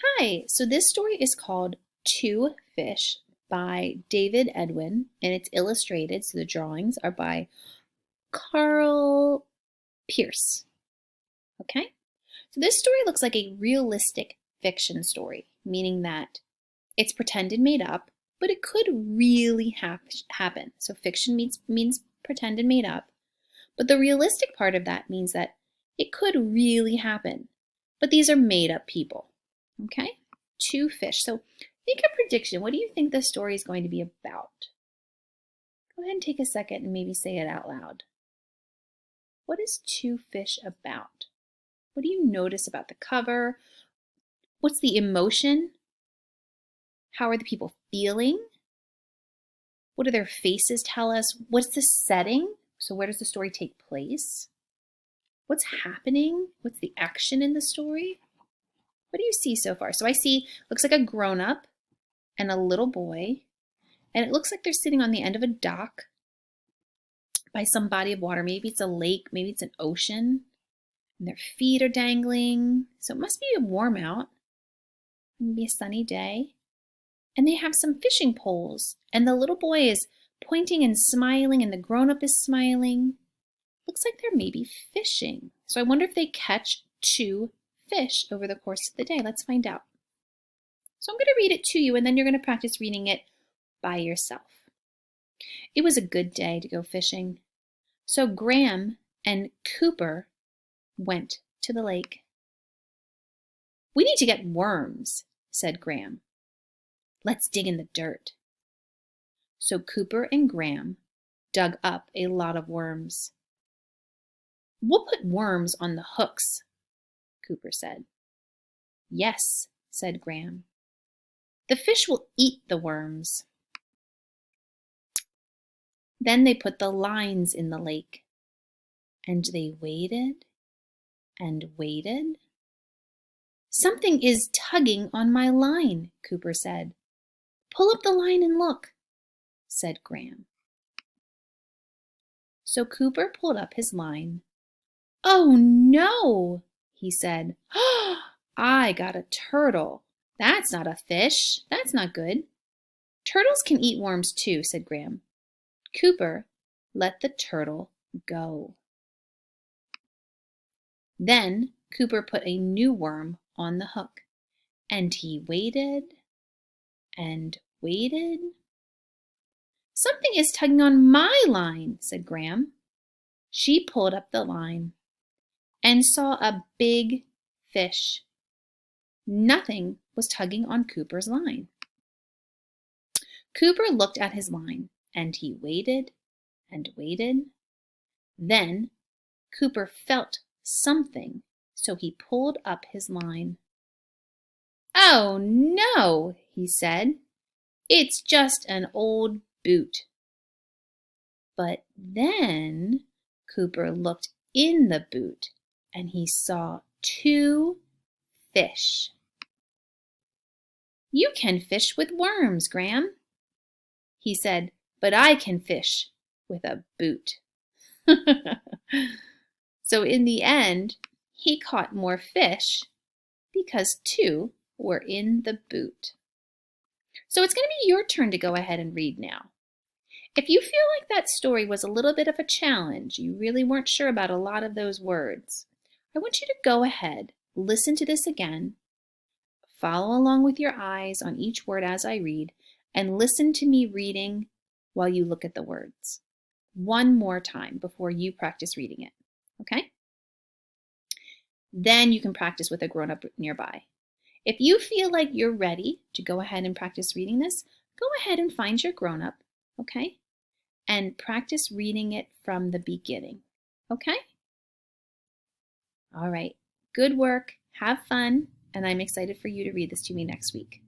Hi, so this story is called Two Fish by David Edwin, and it's illustrated, so the drawings are by Carl Pierce. Okay? So this story looks like a realistic fiction story, meaning that it's pretended made up, but it could really happen. So fiction means pretended made up, but the realistic part of that means that it could really happen. But these are made up people. Okay? Two fish. So make a prediction. What do you think the story is going to be about? Go ahead and take a second and maybe say it out loud. What is Two Fish about? What do you notice about the cover? What's the emotion? How are the people feeling? What do their faces tell us? What's the setting? So where does the story take place? What's happening? What's the action in the story? What do you see so far? So I see, looks like a grown-up and a little boy, and it looks like they're sitting on the end of a dock by some body of water. Maybe it's a lake, maybe it's an ocean, and their feet are dangling. So it must be warm out. Maybe a sunny day. And they have some fishing poles, and the little boy is pointing and smiling, and the grown-up is smiling. Looks like they're maybe fishing. So I wonder if they catch two fish over the course of the day. Let's find out. So I'm going to read it to you, and then you're going to practice reading it by yourself. It was a good day to go fishing. So Graham and Cooper went to the lake. "We need to get worms," said Graham. "Let's dig in the dirt." So Cooper and Graham dug up a lot of worms. "We'll put worms on the hooks," Cooper said. "Yes," said Graham. "The fish will eat the worms." Then they put the lines in the lake, and they waited and waited. "Something is tugging on my line," Cooper said. "Pull up the line and look," said Graham. So Cooper pulled up his line. "Oh no," he said. "I got a turtle. That's not a fish. That's not good." "Turtles can eat worms too," said Graham. Cooper let the turtle go. Then Cooper put a new worm on the hook, and he waited and waited. "Something is tugging on my line," said Graham. She pulled up the line and saw a big fish. Nothing was tugging on Cooper's line. Cooper looked at his line, and he waited and waited. Then Cooper felt something, so he pulled up his line. "Oh no," he said. "It's just an old boot." But then Cooper looked in the boot, and he saw two fish. "You can fish with worms, Graham," he said, "but I can fish with a boot." So in the end, he caught more fish because two were in the boot. So it's going to be your turn to go ahead and read now. If you feel like that story was a little bit of a challenge, you really weren't sure about a lot of those words, I want you to go ahead, listen to this again, follow along with your eyes on each word as I read, and listen to me reading while you look at the words. One more time before you practice reading it, okay? Then you can practice with a grown-up nearby. If you feel like you're ready to go ahead and practice reading this, go ahead and find your grown-up, okay? And practice reading it from the beginning, okay? All right, good work, have fun, and I'm excited for you to read this to me next week.